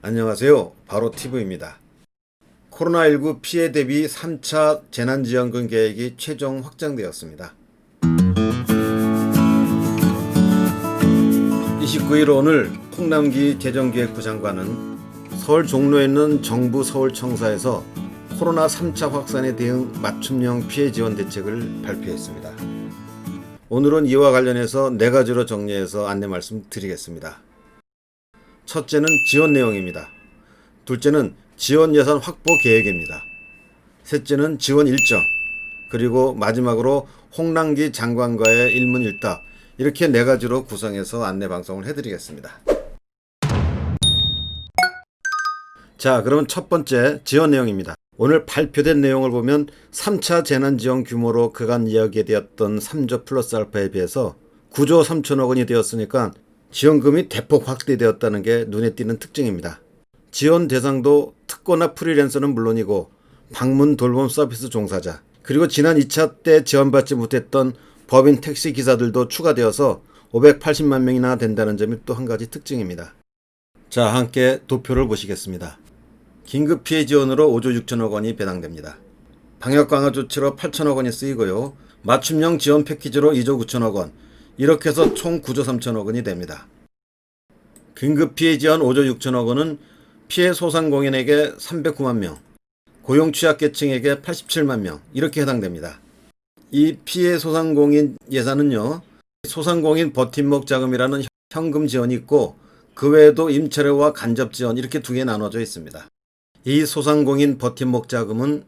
안녕하세요. 바로TV입니다. 코로나19 피해 대비 3차 재난지원금 계획이 최종 확정되었습니다. 29일 오늘 홍남기 재정기획부 장관은 서울 종로에 있는 정부 서울청사에서 코로나 3차 확산에 대응 맞춤형 피해 지원 대책을 발표했습니다. 오늘은 이와 관련해서 4가지로 정리해서 안내 말씀드리겠습니다. 첫째는 지원 내용입니다. 둘째는 지원 예산 확보 계획입니다. 셋째는 지원 일정, 그리고 마지막으로 홍남기 장관과의 일문일답, 이렇게 4가지로 구성해서 안내 방송을 해드리겠습니다. 자, 그러면 첫 번째 지원 내용입니다. 오늘 발표된 내용을 보면 3차 재난지원 규모로 그간 이야기되었던 3조 플러스 알파에 비해서 9조 3천억 원이 되었으니까 지원금이 대폭 확대되었다는 게 눈에 띄는 특징입니다. 지원 대상도 특고나 프리랜서는 물론이고 방문 돌봄 서비스 종사자, 그리고 지난 2차 때 지원받지 못했던 법인 택시 기사들도 추가되어서 580만 명이나 된다는 점이 또 한 가지 특징입니다. 자, 함께 도표를 보시겠습니다. 긴급 피해 지원으로 5조 6천억 원이 배당됩니다. 방역 강화 조치로 8천억 원이 쓰이고요. 맞춤형 지원 패키지로 2조 9천억 원, 이렇게 해서 총 9조 3천억 원이 됩니다. 긴급 피해 지원 5조 6천억 원은 피해 소상공인에게 309만 명, 고용 취약계층에게 87만 명, 이렇게 해당됩니다. 이 피해 소상공인 예산은요, 소상공인 버팀목 자금이라는 현금 지원이 있고 그 외에도 임차료와 간접 지원, 이렇게 2개 나눠져 있습니다. 이 소상공인 버팀목 자금은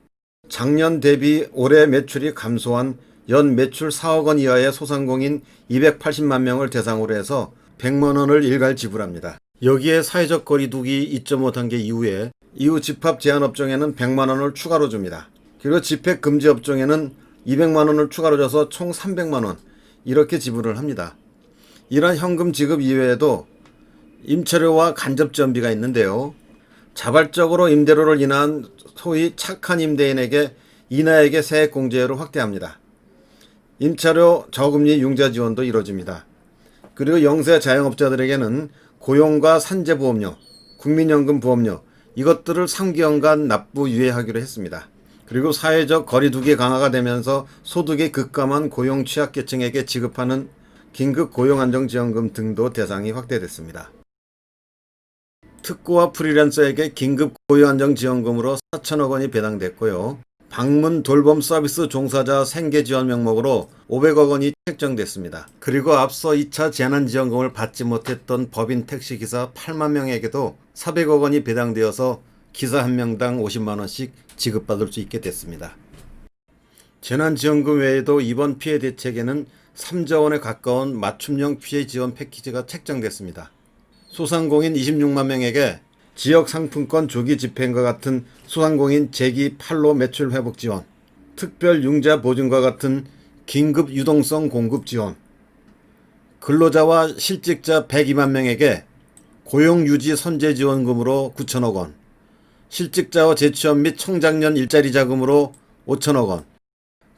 작년 대비 올해 매출이 감소한 연 매출 4억 원 이하의 소상공인 280만 명을 대상으로 해서 100만 원을 일괄 지불합니다. 여기에 사회적 거리두기 2.5단계 이후에 이후 집합 제한 업종에는 100만 원을 추가로 줍니다. 그리고 집회 금지 업종에는 200만 원을 추가로 줘서 총 300만 원, 이렇게 지불을 합니다. 이러한 현금 지급 이외에도 임차료와 간접 지원비가 있는데요. 자발적으로 임대료를 인한 소위 착한 임대인에게 인하에게 세액 공제를 확대합니다. 임차료 저금리 융자 지원도 이루어집니다. 그리고 영세 자영업자들에게는 고용과 산재보험료, 국민연금 보험료, 이것들을 3개월간 납부 유예하기로 했습니다. 그리고 사회적 거리두기 강화가 되면서 소득이 급감한 고용 취약계층에게 지급하는 긴급 고용안정지원금 등도 대상이 확대됐습니다. 특고와 프리랜서에게 긴급 고용안정지원금으로 4천억 원이 배당됐고요. 방문 돌봄 서비스 종사자 생계 지원 명목으로 500억 원이 책정됐습니다. 그리고 앞서 2차 재난지원금을 받지 못했던 법인 택시기사 8만 명에게도 400억 원이 배당되어서 기사 1명당 50만 원씩 지급받을 수 있게 됐습니다. 재난지원금 외에도 이번 피해 대책에는 3조 원에 가까운 맞춤형 피해 지원 패키지가 책정됐습니다. 소상공인 26만 명에게 지역 상품권 조기 집행과 같은 소상공인 재기 판로 매출 회복 지원, 특별 융자 보증과 같은 긴급 유동성 공급 지원, 근로자와 실직자 102만 명에게 고용 유지 선제 지원금으로 9천억 원, 실직자와 재취업 및 청장년 일자리 자금으로 5천억 원,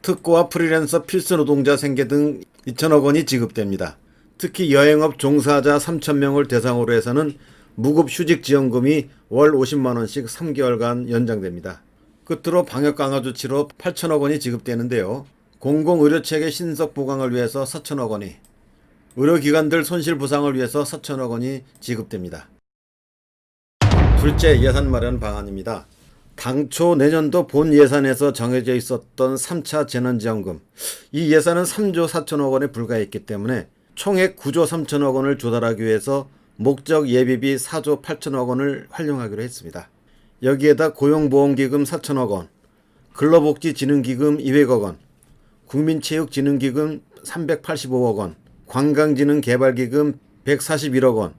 특고와 프리랜서 필수 노동자 생계 등 2천억 원이 지급됩니다. 특히 여행업 종사자 3,000명을 대상으로 해서는 무급 휴직 지원금이 월 50만 원씩 3개월간 연장됩니다. 끝으로 방역 강화 조치로 8천억 원이 지급되는데요. 공공의료체계 신속 보강을 위해서 4천억 원이, 의료기관들 손실 보상을 위해서 4천억 원이 지급됩니다. 둘째, 예산 마련 방안입니다. 당초 내년도 본 예산에서 정해져 있었던 3차 재난지원금, 이 예산은 3조 4천억 원에 불과했기 때문에 총액 9조 3천억 원을 조달하기 위해서 목적 예비비 4조 8천억 원을 활용하기로 했습니다. 여기에다 고용보험기금 4천억 원, 근로복지진흥기금 200억 원, 국민체육진흥기금 385억 원, 관광진흥개발기금 141억 원,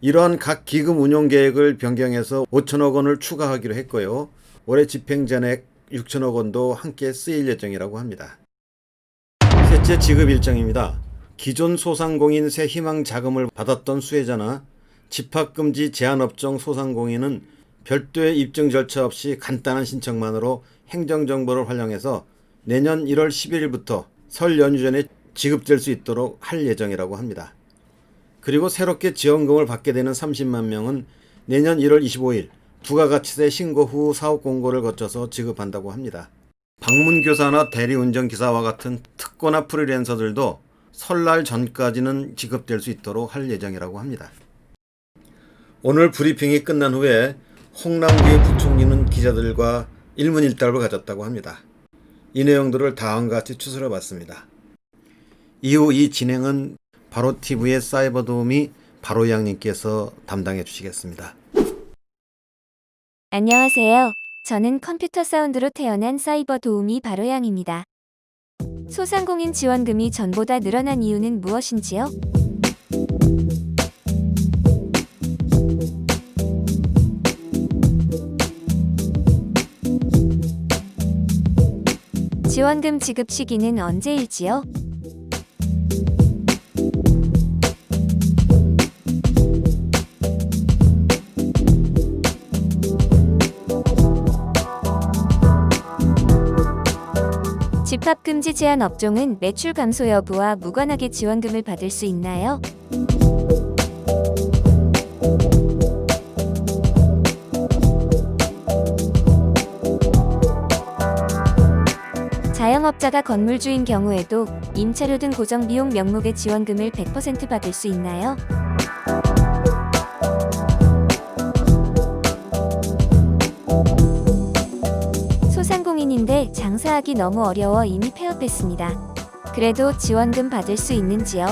이러한 각 기금 운용계획을 변경해서 5천억 원을 추가하기로 했고요. 올해 집행잔액 6천억 원도 함께 쓰일 예정이라고 합니다. 셋째, 지급 일정입니다. 기존 소상공인 새 희망 자금을 받았던 수혜자나 집합금지 제한업종 소상공인은 별도의 입증 절차 없이 간단한 신청만으로 행정정보를 활용해서 내년 1월 11일부터 설 연휴 전에 지급될 수 있도록 할 예정이라고 합니다. 그리고 새롭게 지원금을 받게 되는 30만 명은 내년 1월 25일 부가가치세 신고 후 사업 공고를 거쳐서 지급한다고 합니다. 방문교사나 대리운전기사와 같은 특고나 프리랜서들도 설날 전까지는 지급될 수 있도록 할 예정이라고 합니다. 오늘 브리핑이 끝난 후에 홍남기 부총리는 기자들과 일문일답을 가졌다고 합니다. 이 내용들을 다음과 같이 추스려 봤습니다. 이후 이 진행은 바로TV의 사이버 도우미 바로양님께서 담당해 주시겠습니다. 안녕하세요. 저는 컴퓨터 사운드로 태어난 사이버 도우미 바로양입니다. 소상공인 지원금이 전보다 늘어난 이유는 무엇인지요? 지원금 지급 시기는 언제일지요? 집합금지 제한 업종은 매출 감소 여부와 무관하게 지원금을 받을 수 있나요? 자영업자가 건물주인 경우에도 임차료 등 고정비용 명목의 지원금을 100% 받을 수 있나요? 소상공인인데 장사하기 너무 어려워 이미 폐업했습니다. 그래도 지원금 받을 수 있는지요?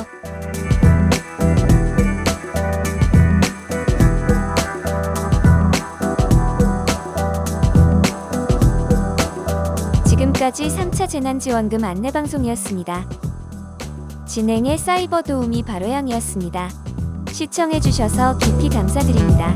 지금까지 3차 재난지원금 안내방송이었습니다. 진행의 사이버 도우미 바로양이었습니다. 시청해주셔서 깊이 감사드립니다.